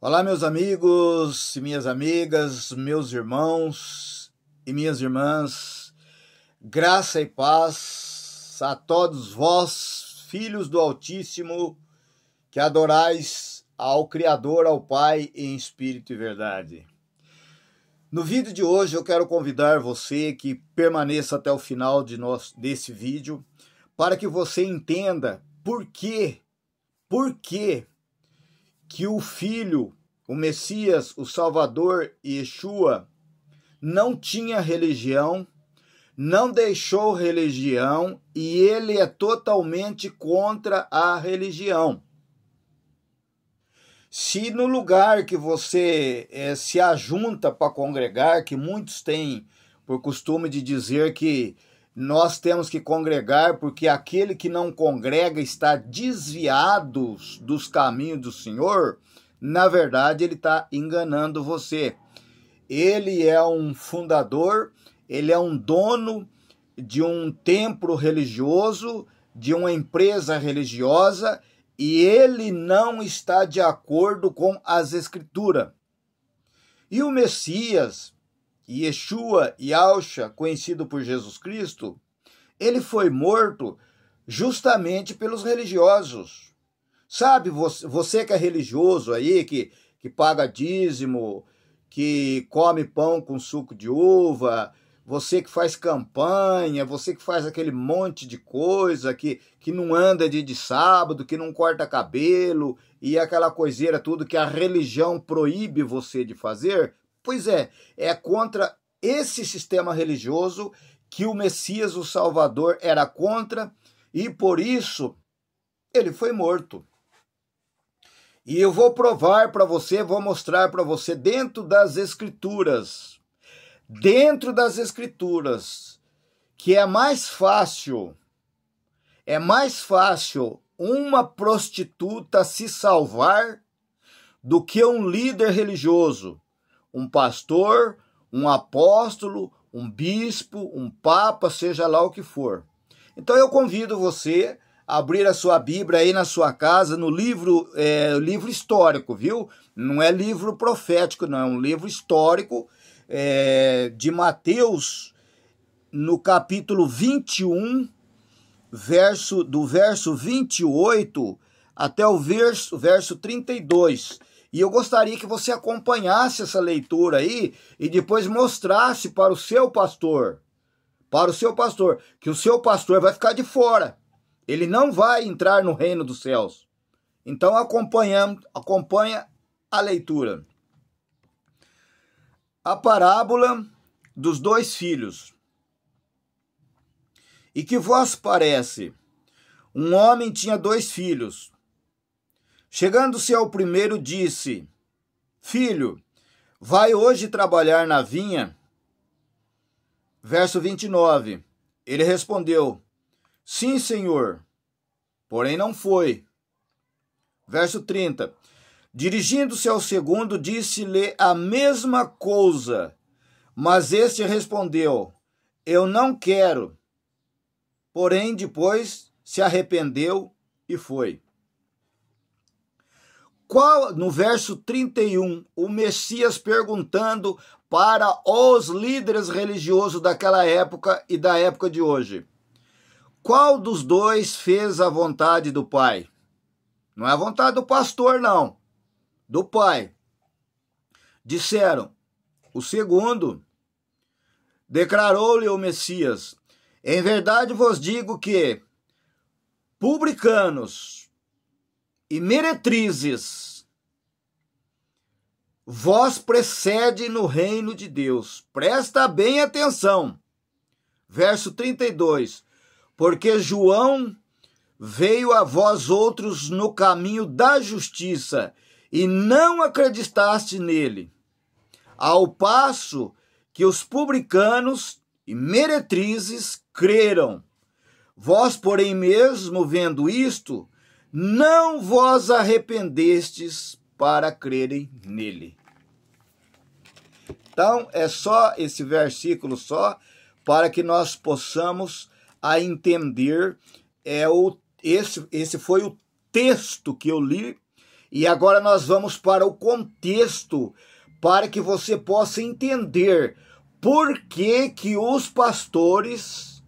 Olá, meus amigos e minhas amigas, meus irmãos e minhas irmãs, graça e paz a todos vós, filhos do Altíssimo, que adorais ao Criador, ao Pai, em espírito e verdade. No vídeo de hoje eu quero convidar você que permaneça até o final desse vídeo, para que você entenda por que que o Filho, o Messias, o Salvador, Yeshua, não tinha religião, não deixou religião e ele é totalmente contra a religião. Se no lugar que você se ajunta para congregar, que muitos têm por costume de dizer que nós temos que congregar porque aquele que não congrega está desviado dos caminhos do Senhor, na verdade ele está enganando você. Ele é um fundador, ele é um dono de um templo religioso, de uma empresa religiosa, e ele não está de acordo com as Escrituras. E o Messias, Yeshua, Yahshua, conhecido por Jesus Cristo, ele foi morto justamente pelos religiosos. Sabe, você que é religioso aí, que paga dízimo, que come pão com suco de uva, você que faz campanha, você que faz aquele monte de coisa, que não anda dia de sábado, que não corta cabelo, e aquela coiseira tudo que a religião proíbe você de fazer. Pois é contra esse sistema religioso que o Messias, o Salvador, era contra, e por isso ele foi morto. E eu vou provar para você, vou mostrar para você dentro das Escrituras, que é mais fácil uma prostituta se salvar do que um líder religioso, um pastor, um apóstolo, um bispo, um papa, seja lá o que for. Então eu convido você a abrir a sua Bíblia aí na sua casa, no livro histórico, viu? Não é livro profético, não, é um livro histórico de Mateus, no capítulo 21, do verso 28 até o verso 32. E eu gostaria que você acompanhasse essa leitura aí e depois mostrasse para o seu pastor, que o seu pastor vai ficar de fora. Ele não vai entrar no reino dos céus. Então acompanha a leitura. A parábola dos dois filhos. E que vos parece? Um homem tinha dois filhos. Chegando-se ao primeiro, disse: Filho, vai hoje trabalhar na vinha? Verso 29. Ele respondeu: Sim, senhor. Porém não foi. Verso 30. Dirigindo-se ao segundo, disse-lhe a mesma coisa. Mas este respondeu: Eu não quero. Porém depois se arrependeu e foi. No verso 31, o Messias perguntando para os líderes religiosos daquela época e da época de hoje: qual dos dois fez a vontade do Pai? Não é a vontade do pastor, não. Do Pai. Disseram: o segundo. Declarou-lhe o Messias: em verdade vos digo que publicanos e meretrizes vós precede no reino de Deus. Presta bem atenção. Verso 32. Porque João veio a vós outros no caminho da justiça, e não acreditaste nele, ao passo que os publicanos e meretrizes creram. Vós, porém, mesmo vendo isto, não vos arrependestes para crerem nele. Então, é só esse versículo só, para que nós possamos a entender. Esse foi o texto que eu li, E agora nós vamos para o contexto, para que você possa entender por que que os pastores,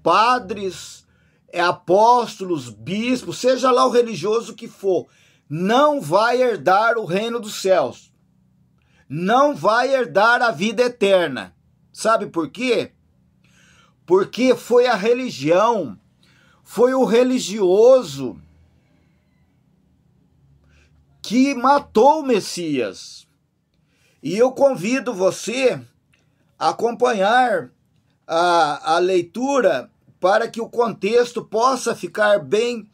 padres, apóstolos, bispos, seja lá o religioso que for, não vai herdar o reino dos céus. Não vai herdar a vida eterna. Sabe por quê? Porque foi a religião, foi o religioso que matou o Messias. E eu convido você a acompanhar a leitura para que o contexto possa ficar bem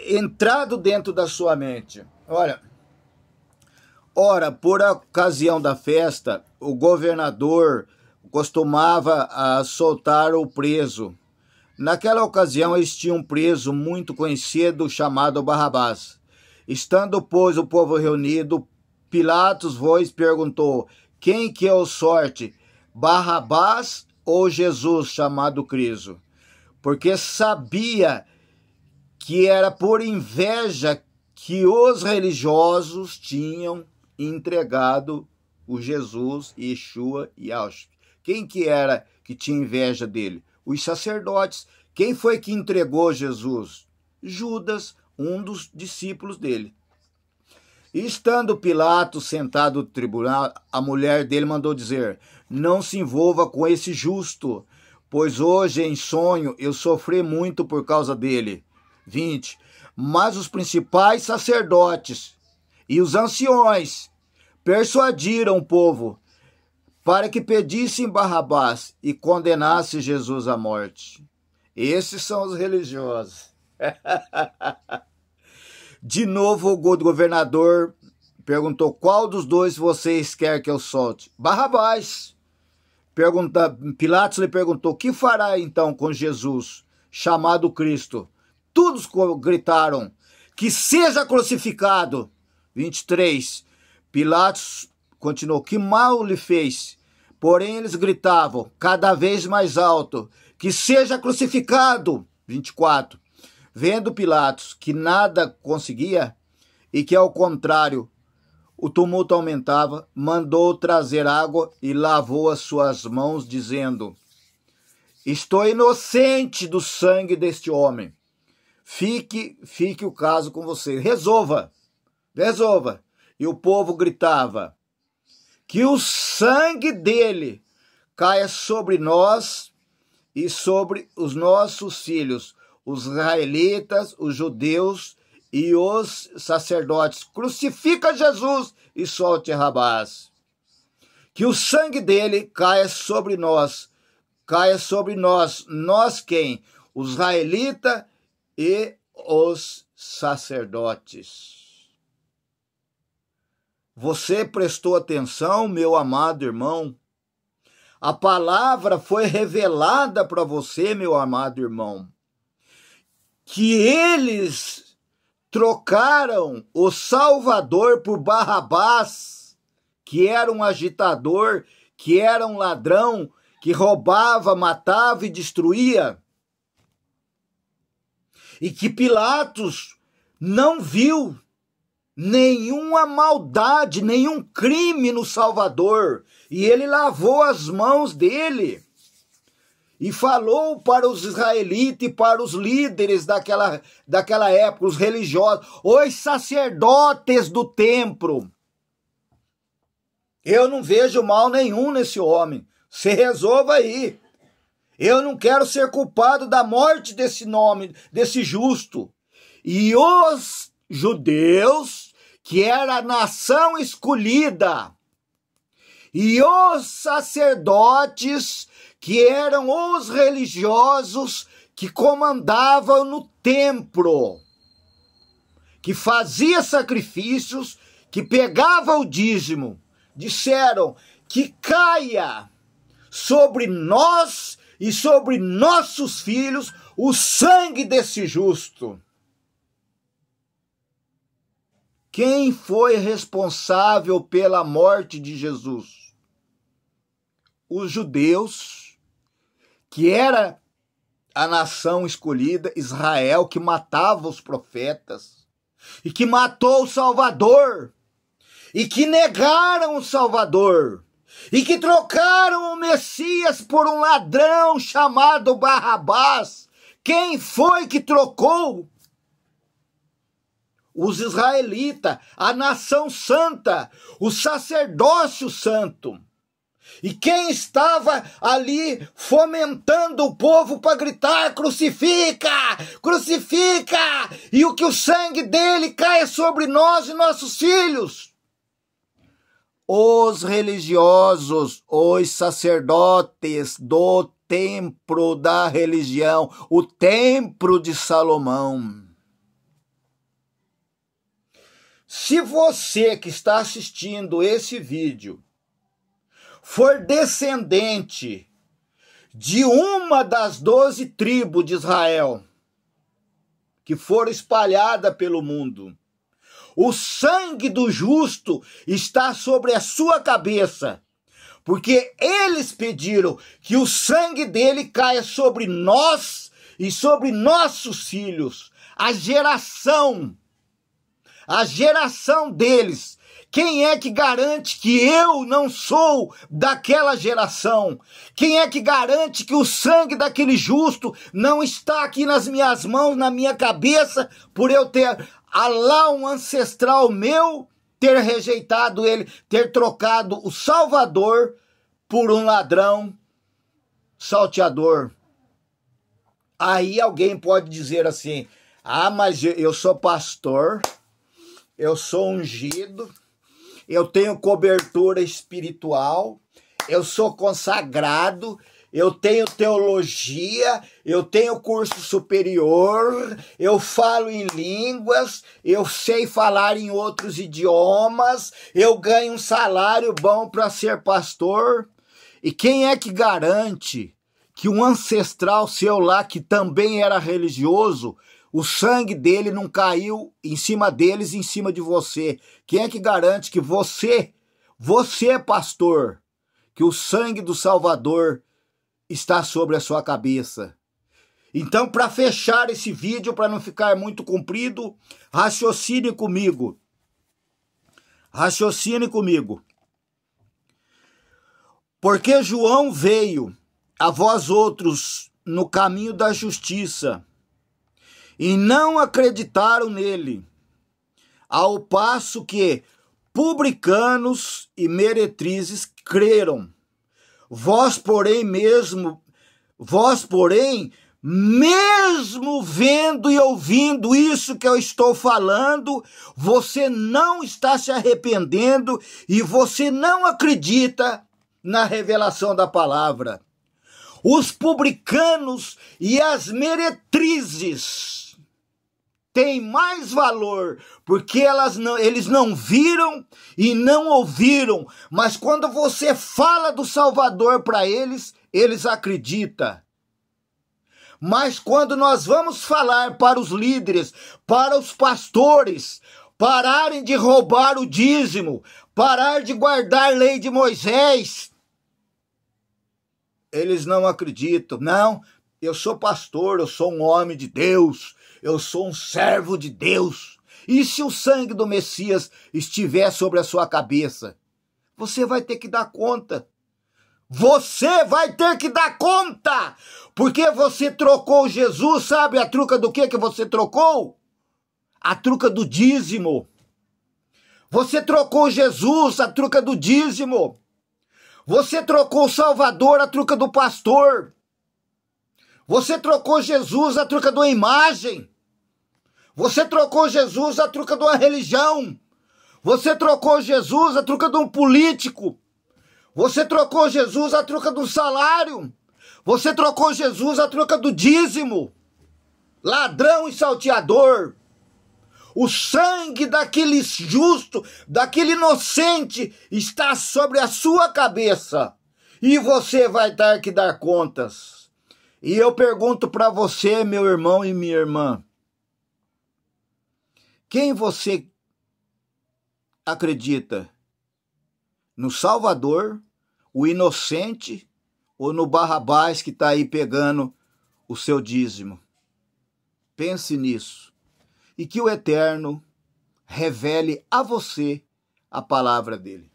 entrado dentro da sua mente. Ora, por ocasião da festa, o governador costumava soltar o preso. Naquela ocasião, eles tinham um preso muito conhecido chamado Barrabás. Estando, pois, o povo reunido, Pilatos, pois, perguntou: quem que é o sorte, Barrabás ou Jesus, chamado Cristo? Porque sabia que era por inveja que os religiosos tinham entregado o Jesus, Yeshua e Yahshua. Quem que era que tinha inveja dele? Os sacerdotes. Quem foi que entregou Jesus? Judas, um dos discípulos dele. E estando Pilatos sentado no tribunal, a mulher dele mandou dizer: não se envolva com esse justo, pois hoje em sonho eu sofri muito por causa dele. 20. Mas os principais sacerdotes e os anciões persuadiram o povo para que pedissem Barrabás e condenasse Jesus à morte. Esses são os religiosos. De novo o governador perguntou: qual dos dois vocês quer que eu solte? Barrabás. Pilatos lhe perguntou: que fará então com Jesus, chamado Cristo? Todos gritaram: que seja crucificado. 23. Pilatos continuou: que mal lhe fez? Porém eles gritavam cada vez mais alto: que seja crucificado. 24. Vendo Pilatos que nada conseguia e que ao contrário o tumulto aumentava, mandou trazer água e lavou as suas mãos, dizendo: estou inocente do sangue deste homem. Fique o caso com você. Resolva. E o povo gritava: que o sangue dele caia sobre nós e sobre os nossos filhos, os israelitas, os judeus e os sacerdotes. Crucifica Jesus e solte Barrabás. Que o sangue dele caia sobre nós. Nós quem? Os israelitas e os sacerdotes. Você prestou atenção, meu amado irmão? A palavra foi revelada para você, meu amado irmão, que eles trocaram o Salvador por Barrabás, que era um agitador, que era um ladrão, que roubava, matava e destruía. E que Pilatos não viu nenhuma maldade, nenhum crime no Salvador. E ele lavou as mãos dele e falou para os israelitas e para os líderes daquela época, os religiosos, os sacerdotes do templo: eu não vejo mal nenhum nesse homem, você resolva aí. Eu não quero ser culpado da morte desse justo. E os judeus, que era a nação escolhida, e os sacerdotes, que eram os religiosos que comandavam no templo, que fazia sacrifícios, que pegava o dízimo, disseram: que caia sobre nós e sobre nossos filhos o sangue desse justo. Quem foi responsável pela morte de Jesus? Os judeus, que era a nação escolhida, Israel, que matava os profetas. e que matou o Salvador, e que negaram o Salvador, e que trocaram o Messias por um ladrão chamado Barrabás. Quem foi que trocou? Os israelitas, a nação santa, o sacerdócio santo. E quem estava ali fomentando o povo para gritar: crucifica, crucifica, e que o sangue dele caia sobre nós e nossos filhos? Os religiosos, os sacerdotes do templo da religião, o templo de Salomão. Se você que está assistindo esse vídeo for descendente de uma das 12 tribos de Israel que foram espalhadas pelo mundo, o sangue do justo está sobre a sua cabeça, porque eles pediram que o sangue dele caia sobre nós e sobre nossos filhos, a geração deles. Quem é que garante que eu não sou daquela geração? Quem é que garante que o sangue daquele justo não está aqui nas minhas mãos, na minha cabeça, por eu ter lá um ancestral meu, ter rejeitado ele, ter trocado o Salvador por um ladrão salteador? Aí alguém pode dizer assim: ah, mas eu sou pastor, eu sou ungido, eu tenho cobertura espiritual, eu sou consagrado, eu tenho teologia, eu tenho curso superior, eu falo em línguas, eu sei falar em outros idiomas, eu ganho um salário bom para ser pastor. E quem é que garante que um ancestral seu lá, que também era religioso, o sangue dele não caiu em cima deles, em cima de você? Quem é que garante que você, pastor, que o sangue do Salvador está sobre a sua cabeça? Então, para fechar esse vídeo, para não ficar muito comprido, raciocine comigo. Raciocine comigo. Porque João veio a vós outros no caminho da justiça, e não acreditaram nele, ao passo que publicanos e meretrizes creram. Vós, porém, mesmo vendo e ouvindo isso que eu estou falando, você não está se arrependendo e você não acredita na revelação da palavra. Os publicanos e as meretrizes têm mais valor, porque eles não viram e não ouviram, mas quando você fala do Salvador para eles, eles acreditam. Mas quando nós vamos falar para os líderes, para os pastores, pararem de roubar o dízimo, parar de guardar a lei de Moisés, eles não acreditam. Não, eu sou pastor, eu sou um homem de Deus, eu sou um servo de Deus. E se o sangue do Messias estiver sobre a sua cabeça? Você vai ter que dar conta. Você vai ter que dar conta, porque você trocou Jesus. Sabe a truca do que você trocou? A truca do dízimo. Você trocou Jesus, a truca do dízimo. Você trocou o Salvador, a truca do pastor. Você trocou Jesus, a truca de uma imagem. Você trocou Jesus, a truca de uma religião. Você trocou Jesus, a truca de um político. Você trocou Jesus, a truca do salário. Você trocou Jesus, a truca do dízimo. Ladrão e salteador. O sangue daquele justo, daquele inocente, está sobre a sua cabeça. E você vai ter que dar contas. E eu pergunto para você, meu irmão e minha irmã, quem você acredita? No Salvador, o inocente, ou no Barrabás que está aí pegando o seu dízimo? Pense nisso. E que o Eterno revele a você a palavra dele.